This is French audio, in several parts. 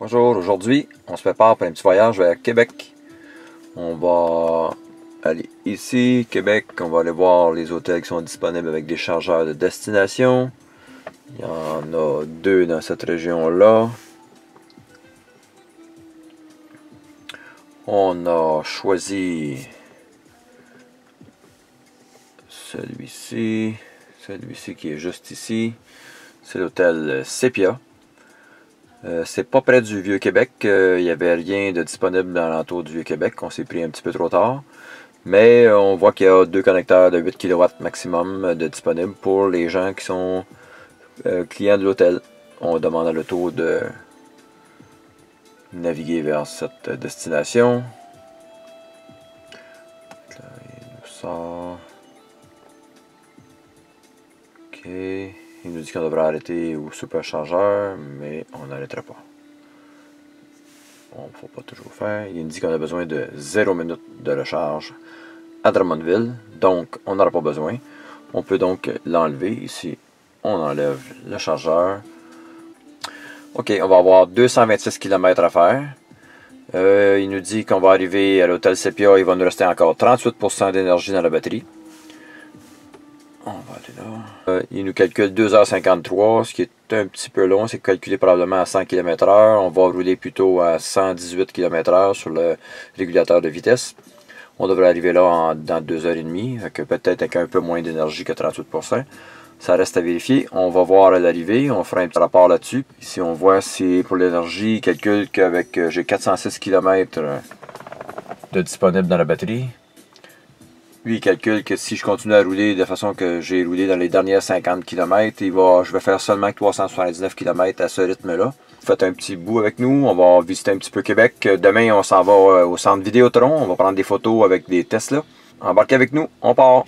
Bonjour, aujourd'hui, on se prépare pour un petit voyage vers Québec. On va aller ici, Québec, on va aller voir les hôtels qui sont disponibles avec des chargeurs de destination. Il y en a deux dans cette région-là. On a choisi celui-ci qui est juste ici. C'est l'hôtel Sepia. C'est pas près du Vieux-Québec, il n'y avait rien de disponible dans l'entour du Vieux-Québec, on s'est pris un petit peu trop tard. Mais on voit qu'il y a deux connecteurs de 8 kW maximum de disponibles pour les gens qui sont clients de l'hôtel. On demande à l'auto de naviguer vers cette destination. Là, il nous sort. Ok. Il nous dit qu'on devrait arrêter au superchargeur, mais on n'arrêtera pas. Bon, il ne faut pas toujours faire. Il nous dit qu'on a besoin de 0 minute de recharge à Drummondville, donc on n'aura pas besoin. On peut donc l'enlever ici. On enlève le chargeur. Ok, on va avoir 226 km à faire. Il nous dit qu'on va arriver à l'hôtel Sepia, il va nous rester encore 38% d'énergie dans la batterie. On va aller là. Il nous calcule 2h53, ce qui est un petit peu long. C'est calculé probablement à 100 km/h. On va rouler plutôt à 118 km/h sur le régulateur de vitesse. On devrait arriver là dans 2h30, peut-être avec un peu moins d'énergie que 38%. Ça reste à vérifier. On va voir à l'arrivée. On fera un petit rapport là-dessus. Ici, on voit si pour l'énergie, il calcule qu'avec j'ai 406 km de disponible dans la batterie. Lui, il calcule que si je continue à rouler de façon que j'ai roulé dans les dernières 50 km, je vais faire seulement 379 km à ce rythme-là. Faites un petit bout avec nous, on va visiter un petit peu Québec. Demain, on s'en va au centre Vidéotron, on va prendre des photos avec des Tesla. Embarquez avec nous, on part!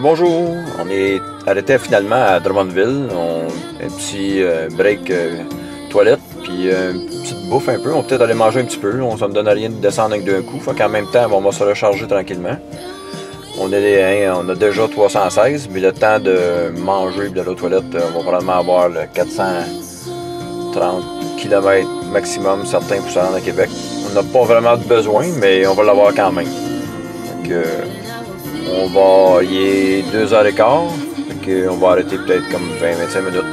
Bonjour, on est arrêté finalement à Drummondville, un petit break toilette, puis une petite bouffe un peu, on peut peut-être aller manger un petit peu, ça me donne rien de descendre avec d'un coup, fait qu'en même temps on va se recharger tranquillement. On a déjà 316, mais le temps de manger et de la toilette, on va probablement avoir le 430 km maximum, certains pour se rendre à Québec. On n'a pas vraiment de besoin, mais on va l'avoir quand même. Il est 2h15, on va arrêter peut-être comme 20-25 minutes.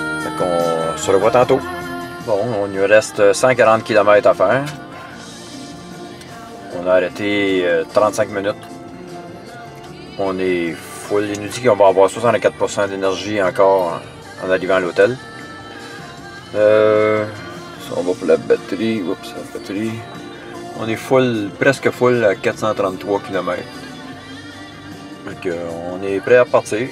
On se revoit tantôt. Bon, on nous reste 140 km à faire. On a arrêté 35 minutes. On est full. Il nous dit qu'on va avoir 64% d'énergie encore en arrivant à l'hôtel. On va pour la batterie. Oups, la batterie. On est full, presque full à 433 km. Donc, on est prêt à partir.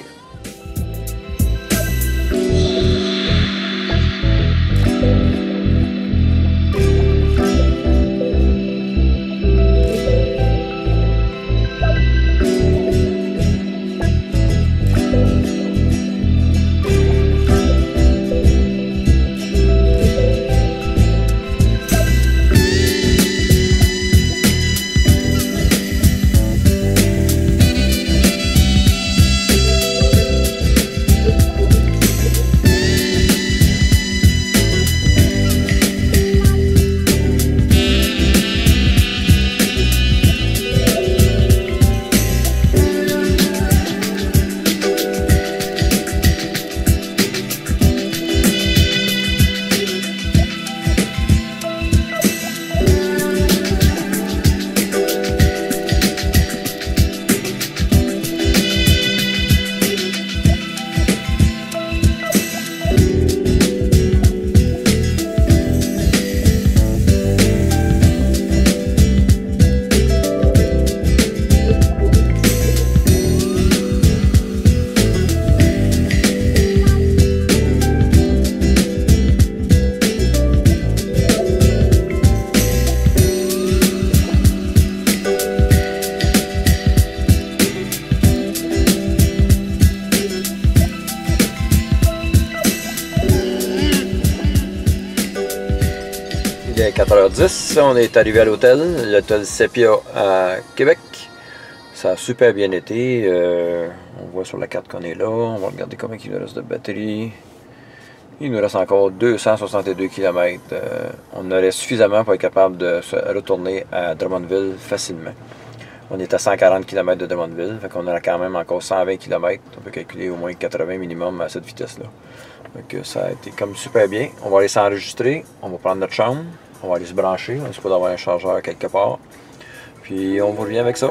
Il est 4h10, on est arrivé à l'hôtel Sepia à Québec. Ça a super bien été. On voit sur la carte qu'on est là. On va regarder combien il nous reste de batterie. Il nous reste encore 262 km. On aurait suffisamment pour être capable de se retourner à Drummondville facilement. On est à 140 km de Drummondville, fait qu'on a quand même encore 120 km. On peut calculer au moins 80 minimum à cette vitesse-là. Donc ça a été comme super bien. On va aller s'enregistrer, on va prendre notre chambre, on va aller se brancher. On est supposé avoir un chargeur quelque part. Puis on vous revient avec ça.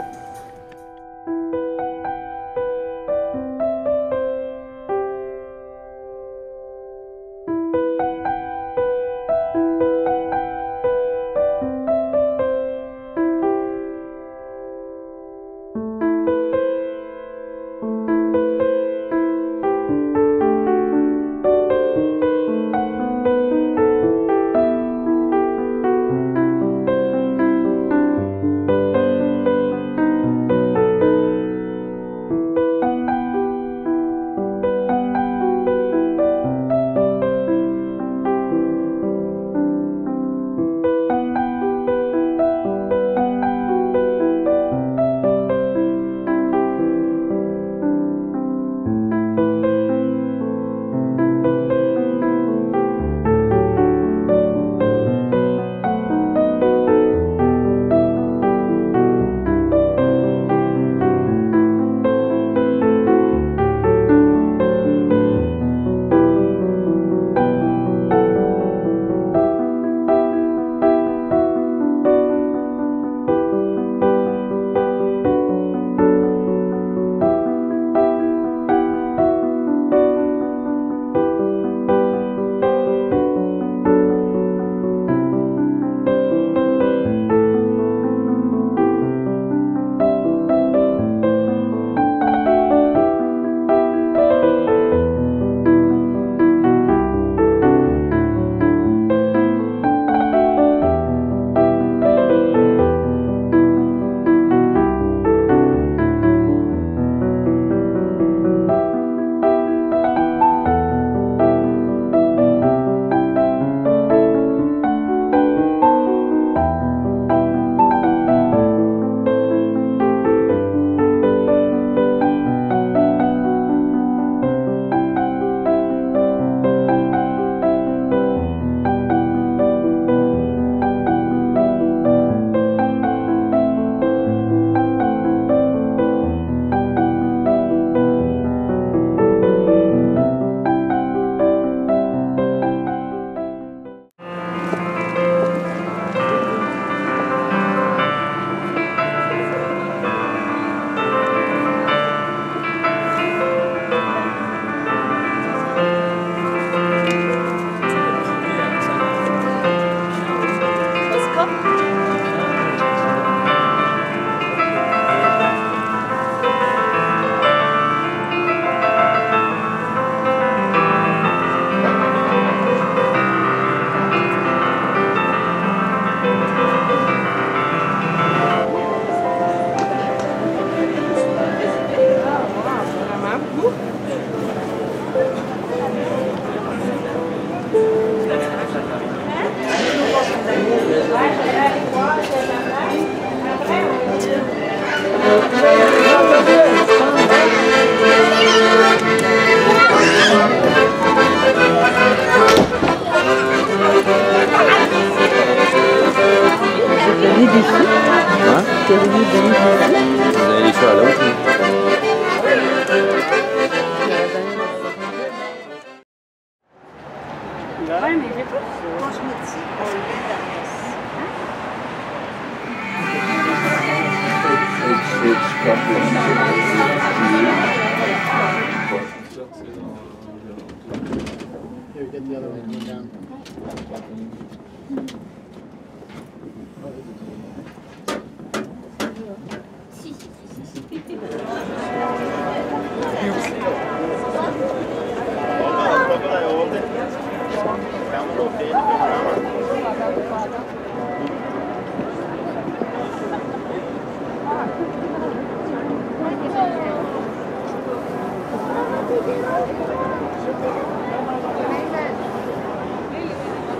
Ouais, mais j'ai pas quand je me dis, on le met dans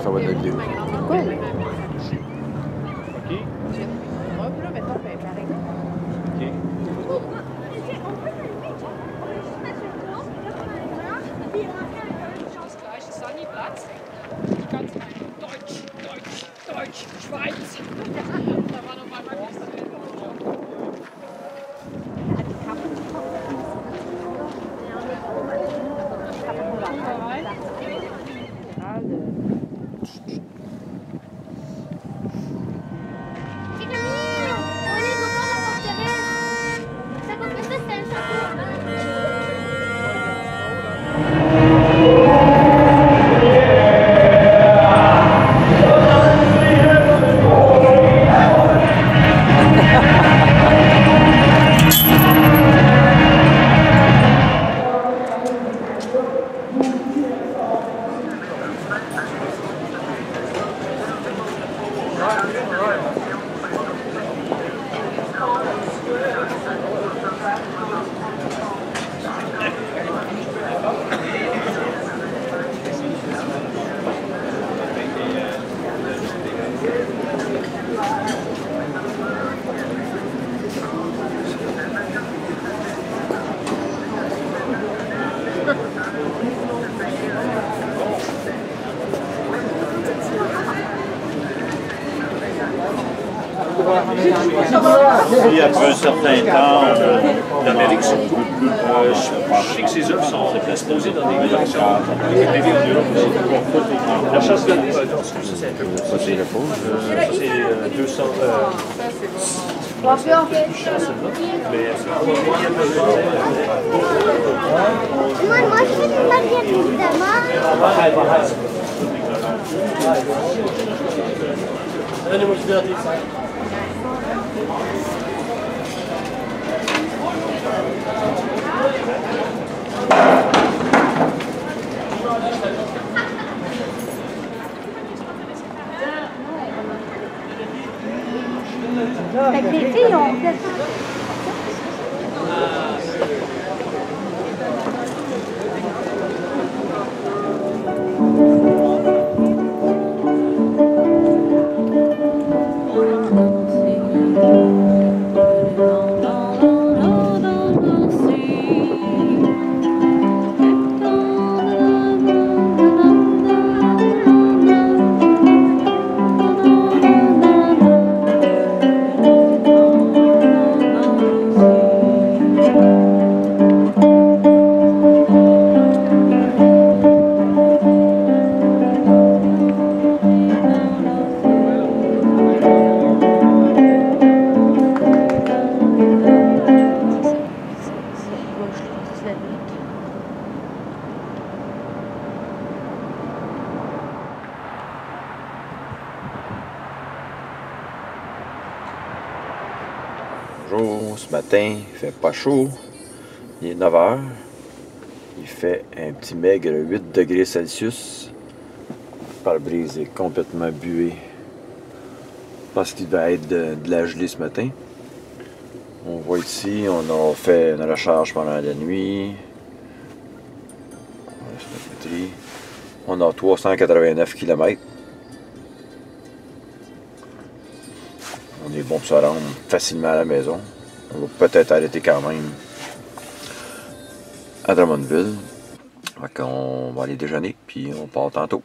Ça va être le vidéo. Quoi? l'heure de... C'est Camille! On est au bord de la forteresse! Ça qu'on fait ça, c'était un château! Puis après un certain temps, l'Amérique surtout, je sais que ces œuvres sont exposées dans des collections privées en Europe aussi. La chasse gardée, ça c'est un peu plus. Ça c'est 200. Mais Moi, je fais une baguette, évidemment. Fait que les filles ont fait ça. Bonjour, ce matin, il fait pas chaud, il est 9 h, il fait un petit maigre 8 degrés Celsius, le pare-brise est complètement bué parce qu'il va être de la gelée ce matin. On voit ici, on a fait une recharge pendant la nuit, on a 389 km. On est bon pour se rendre facilement à la maison. On va peut-être arrêter quand même à Drummondville. Fait qu'on va aller déjeuner, puis on part tantôt.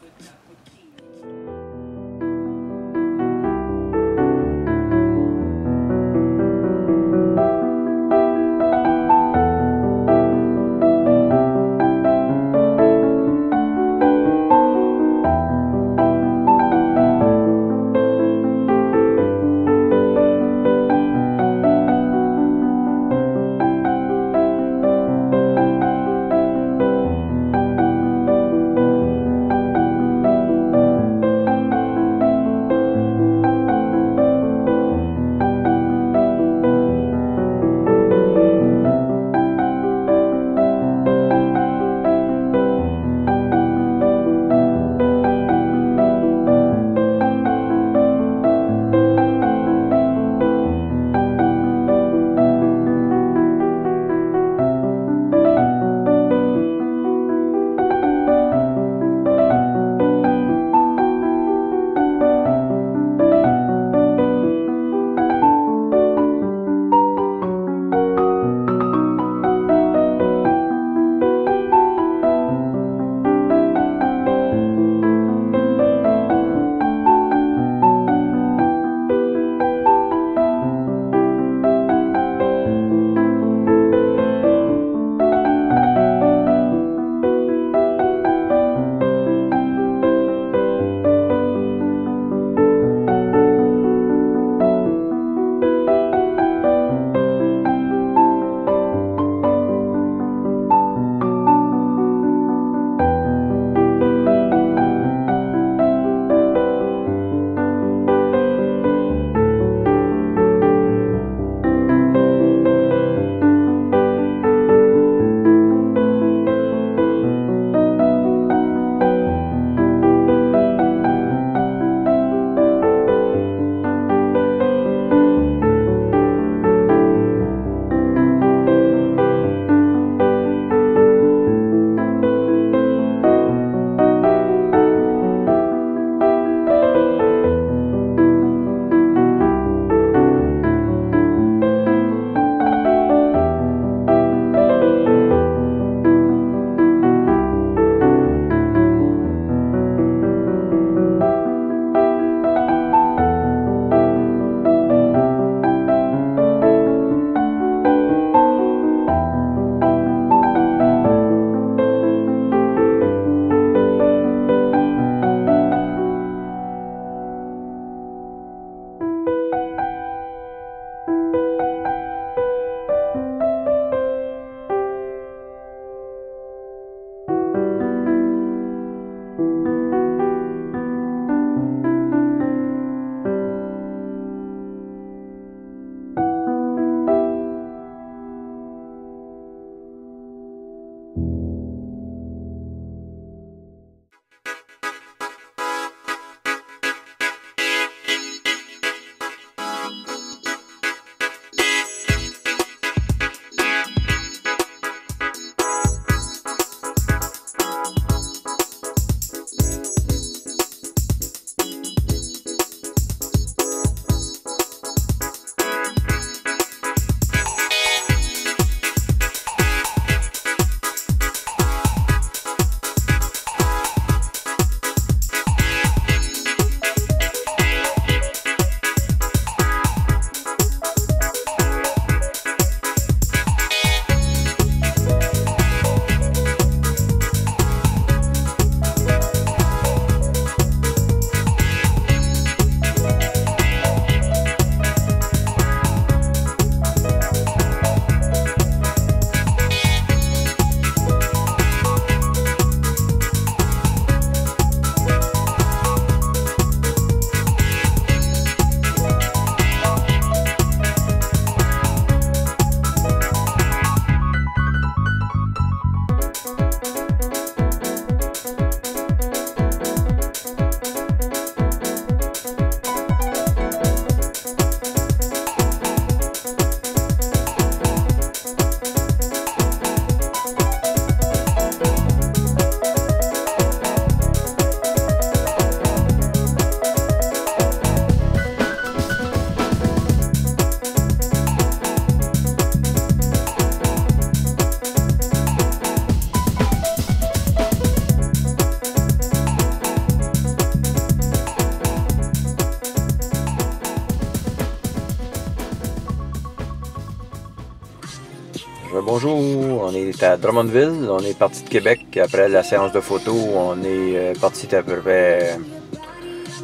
Bonjour, on est à Drummondville, on est parti de Québec après la séance de photos, on est parti à peu près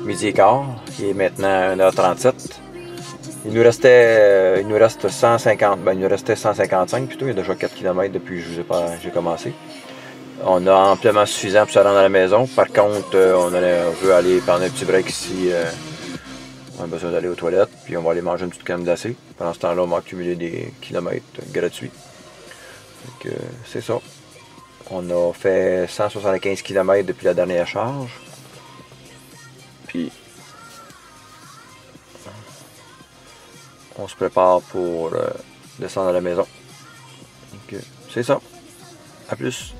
midi et quart, il est maintenant 1h37. Il nous reste 150, il nous restait 155 plutôt, il y a déjà 4 km depuis que j'ai commencé. On a amplement suffisant pour se rendre à la maison, par contre on veut aller prendre un petit break ici, on a besoin d'aller aux toilettes, puis on va aller manger une petite crème glacée. Pendant ce temps-là, on va accumuler des kilomètres gratuits. C'est ça. On a fait 175 km depuis la dernière charge. Puis on se prépare pour descendre à la maison. C'est ça. À plus.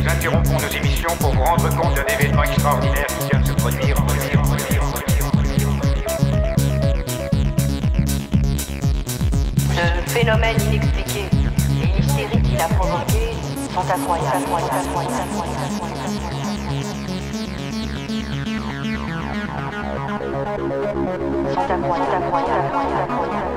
Interrompons nos émissions pour vous rendre compte d'un événement extraordinaire qui vient de se produire. Ce phénomène inexpliqué et l'hystérie qu'il a provoqué sont incroyables. Sont incroyables.